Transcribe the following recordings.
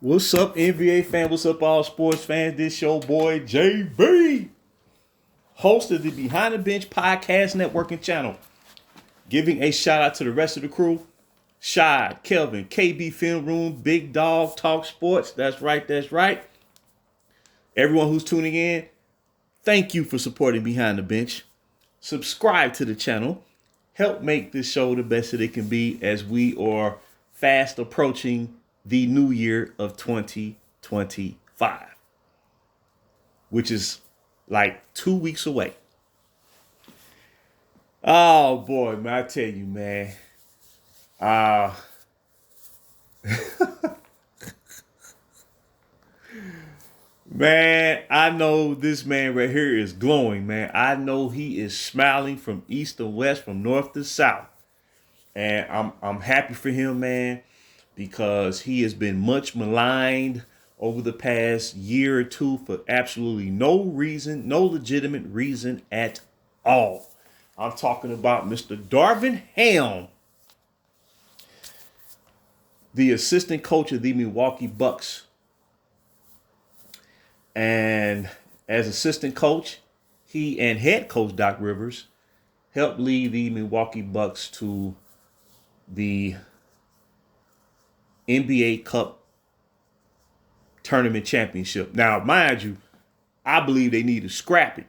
What's up, NBA fan? What's up, all sports fans? This your boy JB, host of the Behind the Bench podcast networking channel. Giving a shout out to the rest of the crew: Shy, Kelvin, KB Film Room, Big Dog Talk Sports. That's right, that's right. Everyone who's tuning in, thank you for supporting Behind the Bench. Subscribe to the channel. Help make this show the best that it can be as we are fast approaching the new year of 2025, which is like 2 weeks away. Oh boy, man, I tell you, man. Uh Man, I know this man right here is glowing, man. I know he is smiling from east to west, from north to south. And I'm happy for him, man, because he has been much maligned over the past year or two for absolutely no reason, no legitimate reason at all. I'm talking about Mr. Darvin Ham, the assistant coach of the Milwaukee Bucks. And as assistant coach, he and head coach Doc Rivers helped lead the Milwaukee Bucks to the NBA Cup tournament championship. Now, mind you, I believe they need to scrap it.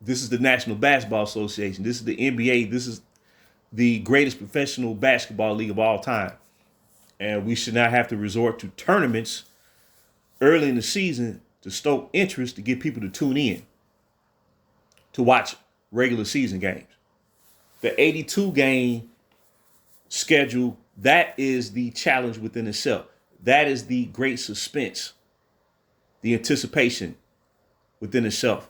This is the National Basketball Association. This is the NBA. This is the greatest professional basketball league of all time. And we should not have to resort to tournaments early in the season to stoke interest to get people to tune in to watch regular season games. The 82 game schedule, that is the challenge within itself. That is the great suspense, the anticipation within itself.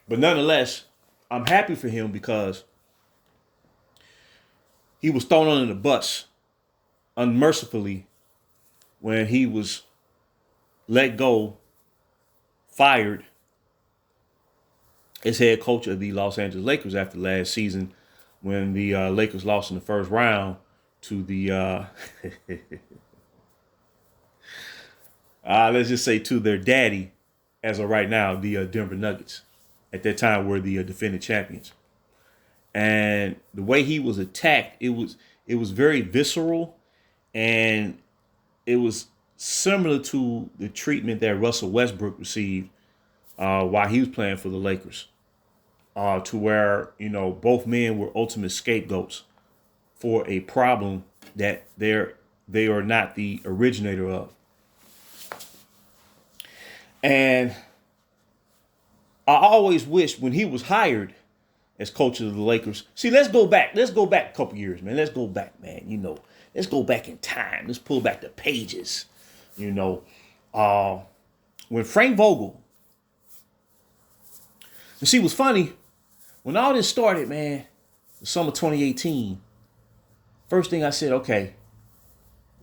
But nonetheless, I'm happy for him because he was thrown under the bus unmercifully when he was let go, fired as head coach of the Los Angeles Lakers after last season when the Lakers lost in the first round to the, let's just say to their daddy, as of right now, the Denver Nuggets. At that time were the defending champions. And the way he was attacked, it was very visceral, and it was similar to the treatment that Russell Westbrook received while he was playing for the Lakers, to where, you know, both men were ultimate scapegoats for a problem that they are not the originator of. And I always wished when he was hired as coach of the Lakers. See, let's go back. Let's go back a couple years, man. Let's go back, man. You know, let's go back in time. Let's pull back the pages. You know, when Frank Vogel. And see, what's funny, when all this started, man, the summer 2018, first thing I said, okay,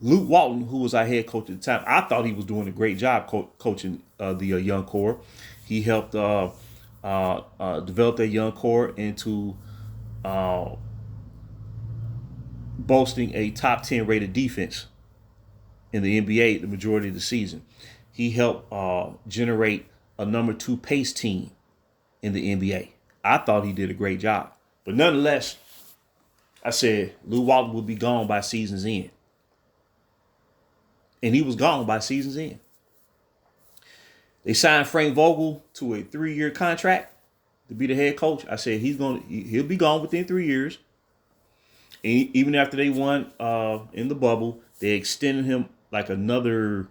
Luke Walton, who was our head coach at the time, I thought he was doing a great job coaching the young core. He helped develop that young core into boasting a top 10 rated defense in the NBA the majority of the season. He helped generate a number 2 pace team in the NBA. I thought he did a great job. But nonetheless, I said Lou Walton would be gone by season's end. And he was gone by season's end. They signed Frank Vogel to a 3-year contract to be the head coach. I said he'll be gone within 3 years. And even after they won in the bubble, they extended him like another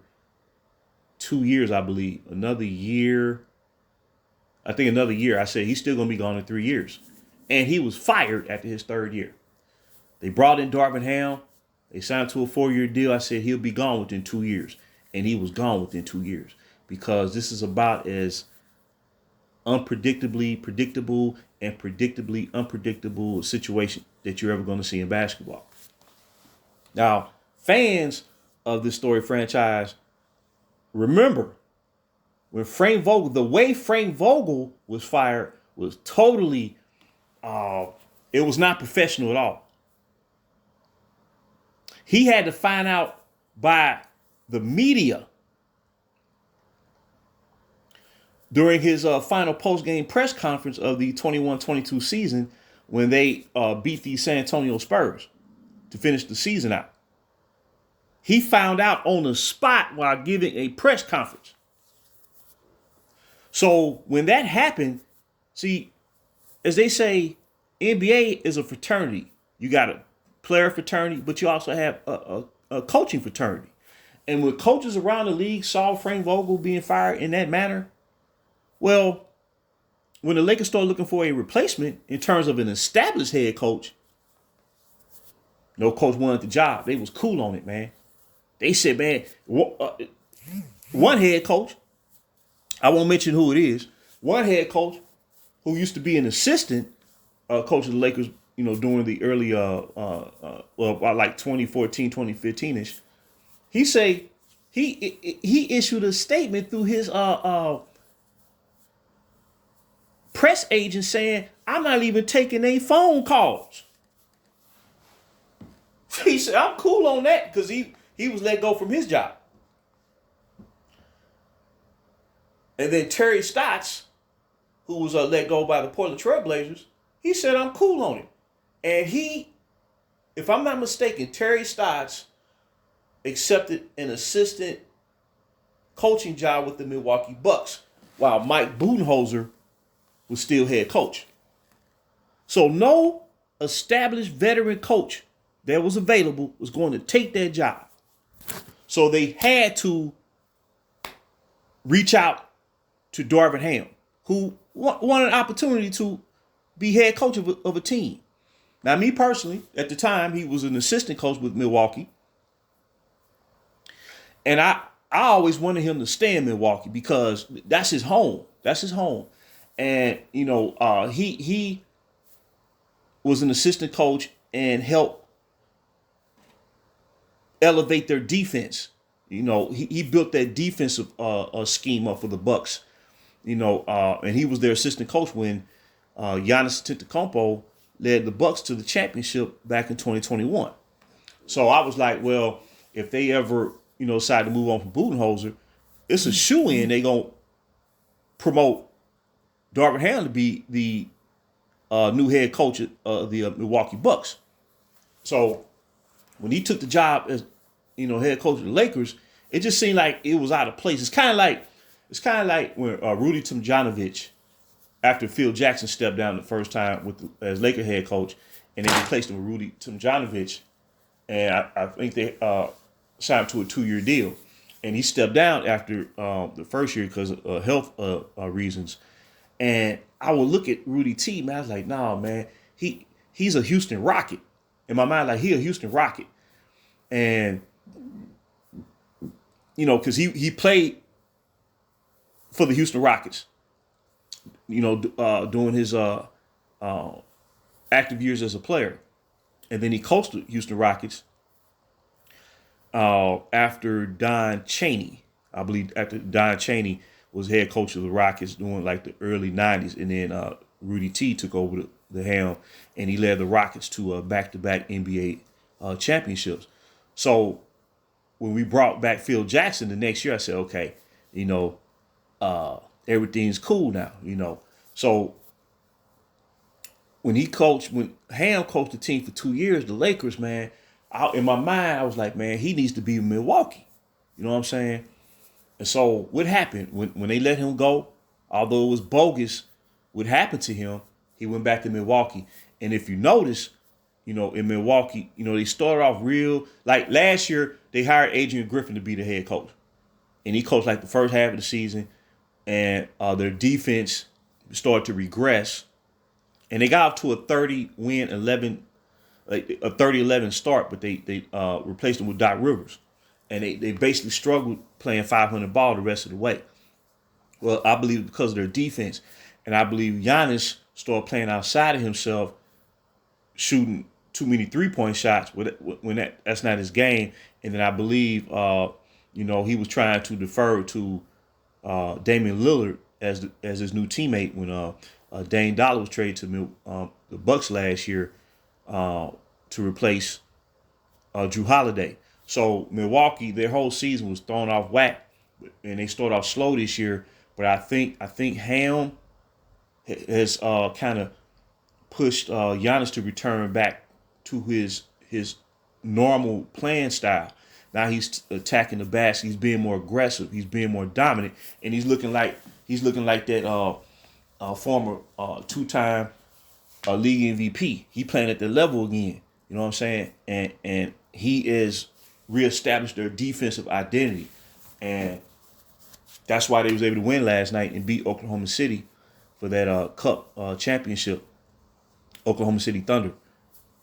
2 years, I believe. Another year. I think another year. I said he's still going to be gone in 3 years. And he was fired after his 3rd year. They brought in Darvin Ham. They signed to a 4-year deal. I said he'll be gone within 2 years. And he was gone within 2 years. Because this is about as unpredictably predictable and predictably unpredictable situation that you're ever going to see in basketball. Now, fans of this story franchise, remember when Frank Vogel, the way Frank Vogel was fired was totally, it was not professional at all. He had to find out by the media during his final post-game press conference of the 21-22 season when they beat the San Antonio Spurs to finish the season out. He found out on the spot while giving a press conference. So when that happened, see, as they say, NBA is a fraternity. You got a player fraternity, but you also have a coaching fraternity. And when coaches around the league saw Frank Vogel being fired in that manner, well, when the Lakers started looking for a replacement in terms of an established head coach, no coach wanted the job. They was cool on it, man. They said, man, one head coach, I won't mention who it is, one head coach who used to be an assistant coach of the Lakers, during the early, like 2014, 2015-ish, he issued a statement through his press agent saying, I'm not even taking any phone calls. He said, I'm cool on that because he was let go from his job. And then Terry Stotts, who was let go by the Portland Trail Blazers, he said, I'm cool on it. And if I'm not mistaken, Terry Stotts accepted an assistant coaching job with the Milwaukee Bucks, while Mike Budenholzer was still head coach. So no established veteran coach that was available was going to take that job. So they had to reach out to Darvin Ham, who wanted an opportunity to be head coach of a team. Now, me personally, at the time, he was an assistant coach with Milwaukee. And I always wanted him to stay in Milwaukee because that's his home. That's his home. And, he was an assistant coach and helped elevate their defense. He built that defensive scheme up for the Bucks. And he was their assistant coach when Giannis Antetokounmpo led the Bucks to the championship back in 2021. So I was like, well, if they ever, decide to move on from Budenholzer, it's a shoo-in. They gonna promote Darvin Ham to be the new head coach of the Milwaukee Bucks. So when he took the job as head coach of the Lakers, it just seemed like it was out of place. It's kind of like when Rudy Tomjanovich, after Phil Jackson stepped down the first time as Laker head coach, and they replaced him with Rudy Tomjanovich, and I think they signed him to a 2-year deal, and he stepped down after the first year because of health reasons. And I would look at Rudy T, man, I was like, nah, man, he's a Houston Rocket. In my mind, like, he a Houston Rocket. And, because he played for the Houston Rockets, during his active years as a player. And then he coached the Houston Rockets after Don Chaney. I believe after Don Chaney was head coach of the Rockets during like the early 90s. And then Rudy T took over the helm and he led the Rockets to back-to-back NBA championships. So when we brought back Phil Jackson the next year, I said, okay, everything's cool now, So when Ham coached the team for 2 years, the Lakers, man, in my mind, I was like, man, he needs to be in Milwaukee. You know what I'm saying? And so what happened when they let him go, although it was bogus, what happened to him, he went back to Milwaukee. And if you notice, in Milwaukee, they started off real, like last year, they hired Adrian Griffin to be the head coach. And he coached like the first half of the season. And their defense started to regress. And they got off to a 30-11 start, but they replaced them with Doc Rivers. And they basically struggled playing 500 ball the rest of the way. Well, I believe because of their defense. And I believe Giannis started playing outside of himself, shooting too many three-point shots when that's not his game. And then I believe, he was trying to defer to Damian Lillard as his new teammate when Dame Dollar was traded to the Bucks last year to replace Drew Holiday. So Milwaukee, their whole season was thrown off whack, and they started off slow this year. But I think Ham has kind of pushed Giannis to return back to his normal playing style. Now he's attacking the basket. He's being more aggressive. He's being more dominant, and he's looking like that former two-time league MVP. He playing at the level again. You know what I'm saying? And he is reestablished their defensive identity, and that's why they was able to win last night and beat Oklahoma City for that Cup championship. Oklahoma City Thunder,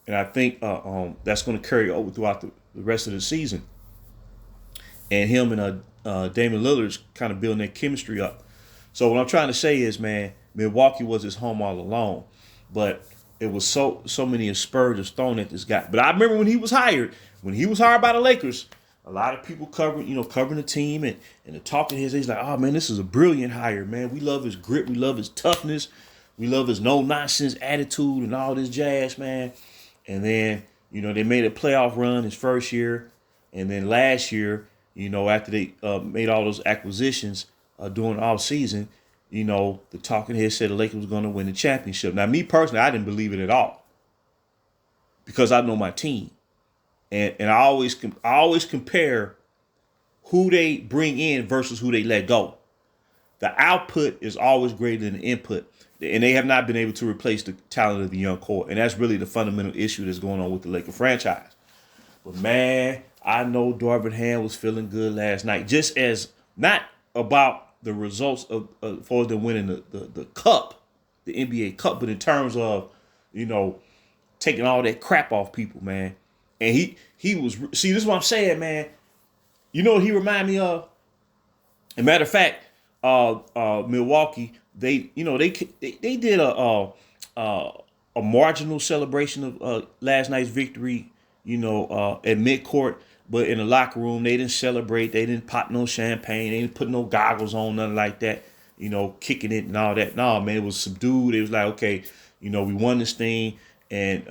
and I think that's going to carry over throughout the rest of the season. And him and Damian Lillard's kind of building their chemistry up. So what I'm trying to say is, man, Milwaukee was his home all along, but it was so many aspersions thrown at this guy. But I remember when he was hired by the Lakers, a lot of people covering the team and the talking heads. He's like, oh man, this is a brilliant hire, man. We love his grit, we love his toughness, we love his no nonsense attitude and all this jazz, man. And then they made a playoff run his first year, and then last year, after they made all those acquisitions during the off season, the talking head said the Lakers was going to win the championship. Now, me personally, I didn't believe it at all because I know my team, and I always compare who they bring in versus who they let go. The output is always greater than the input, and they have not been able to replace the talent of the young core, and that's really the fundamental issue that's going on with the Lakers franchise. But man, I know Darvin Ham was feeling good last night, just as not about the results of for them winning the cup, the NBA Cup, but in terms of taking all that crap off people, man. And he was, see, this is what I'm saying, man. You know what he reminded me of? As a matter of fact, Milwaukee, they did a marginal celebration of last night's victory, at midcourt. But in the locker room, they didn't celebrate. They didn't pop no champagne. They didn't put no goggles on, nothing like that, kicking it and all that. No, man, it was subdued. It was like, okay, we won this thing, and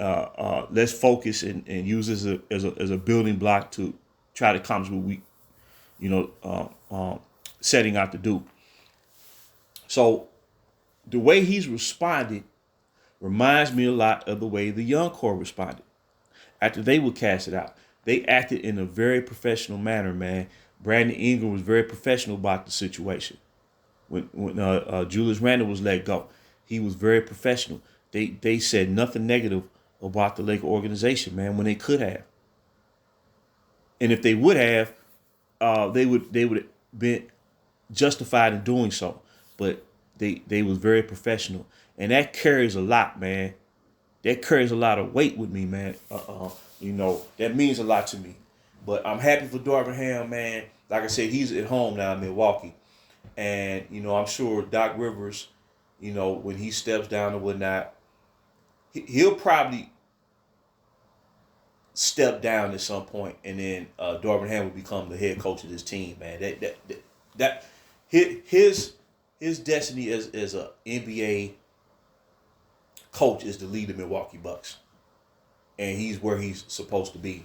let's focus and use this as a building block to try to accomplish what we, setting out to do. So the way he's responded reminds me a lot of the way the young core responded after they were casted out. They acted in a very professional manner, man. Brandon Ingram was very professional about the situation. When Julius Randle was let go, he was very professional. They said nothing negative about the Laker organization, man, when they could have. And if they would have, they would have been justified in doing so. But they was very professional, and that carries a lot, man. That carries a lot of weight with me, man. That means a lot to me. But I'm happy for Darvin Ham, man. Like I said, he's at home now in Milwaukee. And, I'm sure Doc Rivers, when he steps down or whatnot, he'll probably step down at some point, and then Darvin Ham will become the head coach of this team, man. That his destiny as a NBA coach is to lead the Milwaukee Bucks. And he's where he's supposed to be.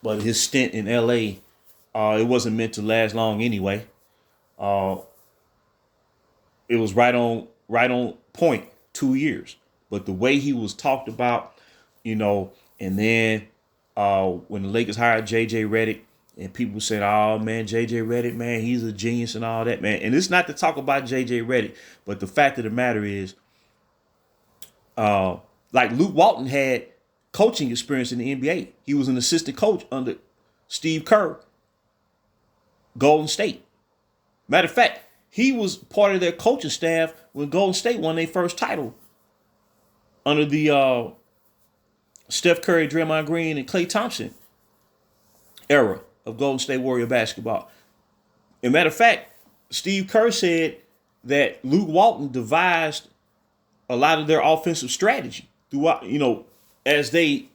But his stint in LA, it wasn't meant to last long anyway. It was right on point, 2 years. But the way he was talked about, and then when the Lakers hired J.J. Redick, and people said, oh man, J.J. Redick, man, he's a genius and all that, man. And it's not to talk about J.J. Redick, but the fact of the matter is, like Luke Walton had coaching experience in the NBA. He was an assistant coach under Steve Kerr, Golden State. Matter of fact, he was part of their coaching staff when Golden State won their first title under the Steph Curry, Draymond Green, and Klay Thompson era of Golden State Warrior basketball. As a matter of fact, Steve Kerr said that Luke Walton devised a lot of their offensive strategy throughout, as they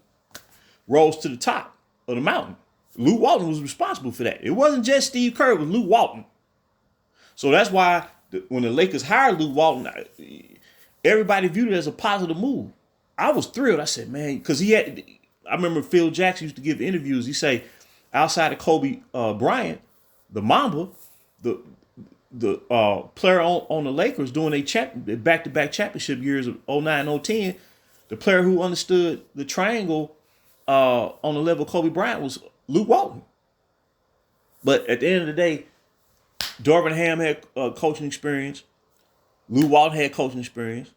rose to the top of the mountain. Luke Walton was responsible for that. It wasn't just Steve Kerr, it was Luke Walton. So that's why when the Lakers hired Luke Walton, everybody viewed it as a positive move. I was thrilled. I said, man, because I remember Phil Jackson used to give interviews. He say, outside of Kobe Bryant, the Mamba, the player on the Lakers during their back-to-back championship years of 09, 010, the player who understood the triangle on the level of Kobe Bryant was Luke Walton. But at the end of the day, Darvin Ham had coaching experience. Luke Walton had coaching experience.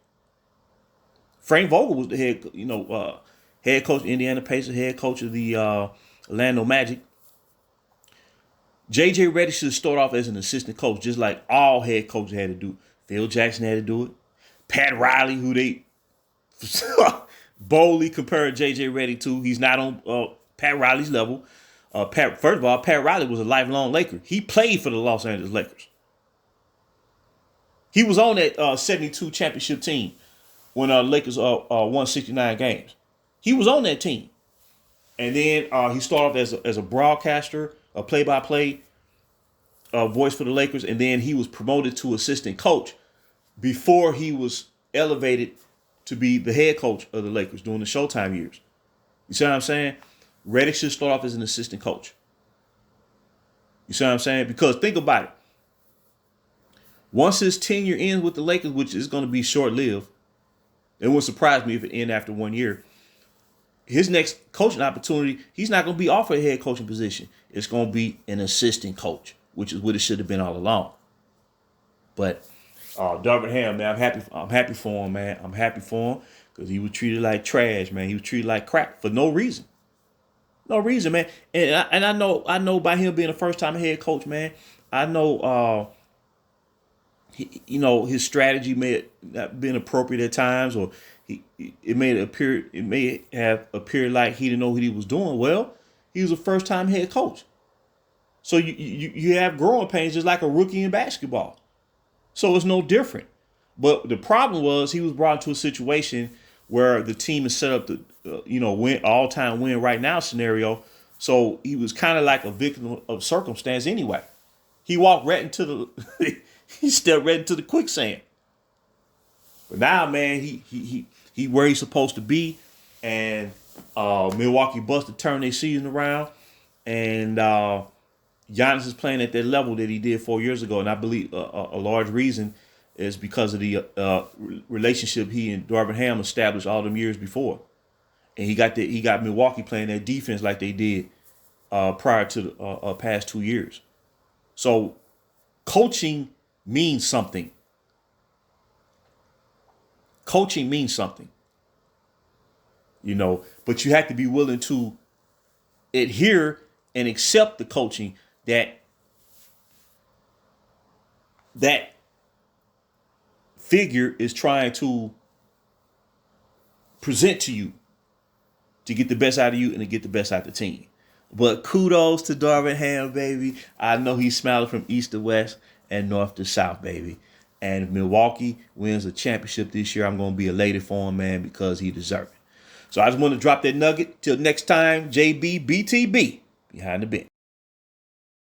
Frank Vogel was the head coach of Indiana Pacers, head coach of the Orlando Magic. J.J. Redick should start off as an assistant coach, just like all head coaches had to do. Phil Jackson had to do it. Pat Riley, who they boldly compared J.J. Redick to, he's not on Pat Riley's level. First of all, Pat Riley was a lifelong Laker. He played for the Los Angeles Lakers. He was on that 72 championship team when Lakers won 69 games. He was on that team. And then he started off as a broadcaster, a play-by-play voice for the Lakers, and then he was promoted to assistant coach before he was elevated to be the head coach of the Lakers during the Showtime years. You see what I'm saying? Redick should start off as an assistant coach. You see what I'm saying? Because think about it. Once his tenure ends with the Lakers, which is going to be short-lived, it wouldn't surprise me if it ends after 1 year. His next coaching opportunity, he's not going to be offered a head coaching position. It's going to be an assistant coach, which is what it should have been all along. But Darvin Ham, man, I'm happy for him, man. I'm happy for him because he was treated like trash, man. He was treated like crap for no reason. No reason, man. And I know by him being a first-time head coach, man, I know his strategy may have not been appropriate at times, or it may have appeared like he didn't know what he was doing. Well, he was a first-time head coach. So you have growing pains just like a rookie in basketball. So it's no different. But the problem was he was brought into a situation where the team is set up to, win all-time win right now scenario. So he was kind of like a victim of circumstance anyway. He walked right into he stepped right into the quicksand. But now, man, he where he's supposed to be, and Milwaukee Bucks to turn their season around, and Giannis is playing at that level that he did 4 years ago, and I believe a large reason is because of the relationship he and Darvin Ham established all them years before, and he got Milwaukee playing that defense like they did prior to the past 2 years. So coaching means something. Coaching means something, but you have to be willing to adhere and accept the coaching that figure is trying to present to you to get the best out of you and to get the best out of the team. But kudos to Darvin Ham, baby. I know he's smiling from east to west and north to south, baby. And if Milwaukee wins a championship this year, I'm going to be elated for him, man, because he deserves it. So I just want to drop that nugget. Till next time, JB BTB behind the bench.